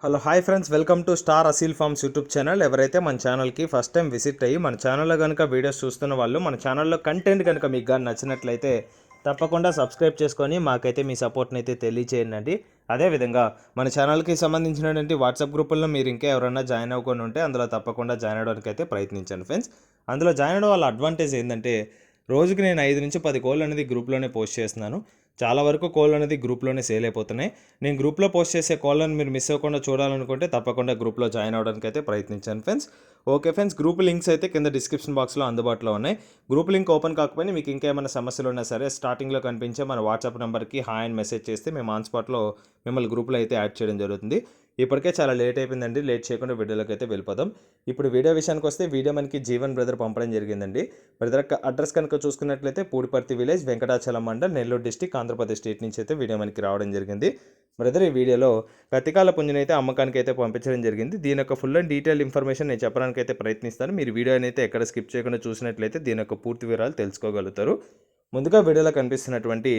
Hello hi friends, welcome to star Aseel farms YouTube channel. ఎవరైతే మన ఛానల్కి ఫస్ట్ టైం విజిట్ అయ్యి మన ఛానల్లో కనుక వీడియోస్ చూస్తున్న వాళ్ళు మన ఛానల్లో కంటెంట్ కనుక మీకు కానీ నచ్చినట్లయితే తప్పకుండా సబ్స్క్రైబ్ చేసుకొని మాకైతే మీ సపోర్ట్ని అయితే తెలియచేయండి. అదేవిధంగా మన ఛానల్కి సంబంధించినటువంటి వాట్సాప్ గ్రూపుల్లో మీరు ఇంకా ఎవరైనా జాయిన్ అవ్వకుండా ఉంటే అందులో తప్పకుండా జాయిన్ అవ్వడానికి అయితే ప్రయత్నించండి ఫ్రెండ్స్. అందులో జాయిన్ అవ్వడం వల్ల అడ్వాంటేజ్ ఏంటంటే రోజుకి నేను 5 నుంచి 10 కోళ్ళు అనేది గ్రూప్లోనే పోస్ట్ చేస్తున్నాను. చాలా వరకు కోళ్ళు అనేది గ్రూప్లోనే సేల్ అయిపోతున్నాయి. నేను గ్రూప్లో పోస్ట్ చేసే కోళ్ళను మీరు మిస్ అవ్వకుండా చూడాలనుకుంటే తప్పకుండా గ్రూప్లో జాయిన్ అవ్వడానికి అయితే ప్రయత్నించాను friends. Okay friends, group links అయితే కింద డిస్క్రిప్షన్ బాక్స్లో అందుబాటులో ఉన్నాయి. గ్రూప్ లింక్ ఓపెన్ కాకపోయినా మీకు ఇంకా ఏమైనా సమస్యలు ఉన్నా సరే స్టార్టింగ్లో కనిపించే మన వాట్సాప్ నెంబర్కి హాయ్ అని మెసేజ్ చేస్తే మేము ఆన్ స్పాట్లో మిమ్మల్ని గ్రూప్లో అయితే యాడ్ చేయడం జరుగుతుంది. ఇప్పటికే చాలా లేట్ అయిపోయిందండి. లేట్ చేయకుండా వీడియోలోకి అయితే వెళ్ళిపోదాం. ఇప్పుడు వీడియో విషయానికి వస్తే వీడియో మనకి జీవన్ బ్రదర్ పంపడం జరిగిందండి. బ్రదర్ అడ్రస్ కనుక చూసుకున్నట్లయితే Pudiparthi village, Venkatachalam mandal, Nellore district, Andhra Pradesh state నుంచి అయితే వీడియో మనకి రావడం జరిగింది. బ్రదర్ ఈ వీడియోలో కత్తికాల పుంజుని అయితే అమ్మకానికి అయితే పంపించడం జరిగింది. దీని యొక్క ఫుల్ అండ్ డీటెయిల్ ఇన్ఫర్మేషన్ నేను చెప్పడానికి అయితే ప్రయత్నిస్తాను. మీరు వీడియోని అయితే ఎక్కడ స్కిప్ చేయకుండా చూసినట్లయితే దీని యొక్క పూర్తి వివరాలు తెలుసుకోగలుగుతారు. ముందుగా వీడియోలో కనిపిస్తున్నటువంటి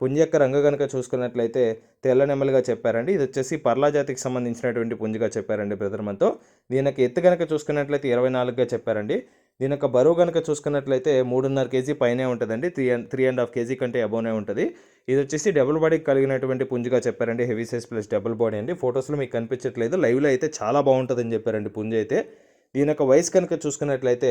పుంజు యొక్క రంగు కనుక చూసుకున్నట్లయితే తెల్ల నెమలిగా చెప్పారండి. ఇది వచ్చేసి పర్లా జాతికి సంబంధించినటువంటి పుంజుగా చెప్పారండి బ్రదర్ మనతో. దీని యొక్క ఎత్తు కనుక చూసుకున్నట్లయితే 24గా చెప్పారండి. దీని యొక్క బరువు కనుక చూసుకున్నట్లయితే 3.5 కేజీ పైనే ఉంటుందండి. 3.5 కేజీ కంటే అబోనే ఉంటుంది. ఇది వచ్చేసి డబుల్ బాడీ కలిగినటువంటి పుంజుగా చెప్పారండి. Heavy size plus double body అండి. ఫొటోస్లో మీకు కనిపించట్లేదు, లైవ్లో అయితే చాలా బాగుంటుందని చెప్పారండి పుంజు అయితే. దీని యొక్క వయసు కనుక చూసుకున్నట్లయితే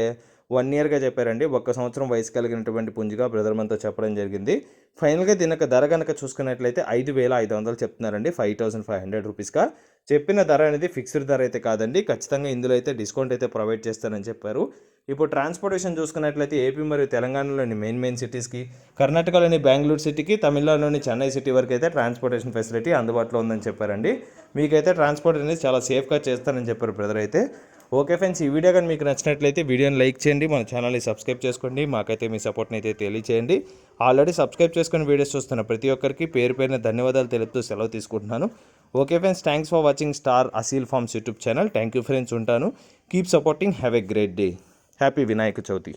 1 ఇయర్గా చెప్పారండి. 1 సంవత్సరం వయసు కలిగినటువంటి పుంజుగా బ్రదర్ మనతో చెప్పడం జరిగింది. ఫైనల్గా దీని యొక్క ధర కనుక చూసుకున్నట్లయితే 5,500 చెప్తున్నారండి. 5,500 రూపీస్గా చెప్పిన ధర అనేది ఫిక్స్డ్ ధర అయితే కాదండి. ఖచ్చితంగా ఇందులో అయితే డిస్కౌంట్ అయితే ప్రొవైడ్ చేస్తారని చెప్పారు. ఇప్పుడు ట్రాన్స్పోర్టేషన్ చూసుకున్నట్లయితే ఏపీ మరియు తెలంగాణలోని మెయిన్ సిటీస్కి, కర్ణాటకలోని బెంగళూరు సిటీకి, తమిళనాడులోని చెన్నై సిటీ వరకు అయితే ట్రాన్స్పోర్టేషన్ ఫెసిలిటీ అందుబాటులో ఉందని చెప్పారండి. మీకైతే ట్రాన్స్పోర్ట్ అనేది చాలా సేఫ్గా చేస్తారని చెప్పారు బ్రదర్ అయితే. ఓకే ఫ్రెండ్స్, ఈ వీడియో కానీ మీకు నచ్చినట్లయితే వీడియోని లైక్ చేయండి, మన ఛానల్ని సబ్స్క్రైబ్ చేసుకోండి, మాకైతే మీ సపోర్ట్ని అయితే తెలియచేయండి. ఆల్రెడీ సబ్స్క్రైబ్ చేసుకుని వీడియోస్ చూస్తున్న ప్రతి ఒక్కరికి పేరు పేరున ధన్యవాదాలు తెలుపుతూ సెలవు తీసుకుంటున్నాను. Okay friends, thanks for watching star Aseel farms YouTube channel. Thank you friends, ఉంటాను. Keep supporting. Have a great day. Happy Vinayaka Chavithi.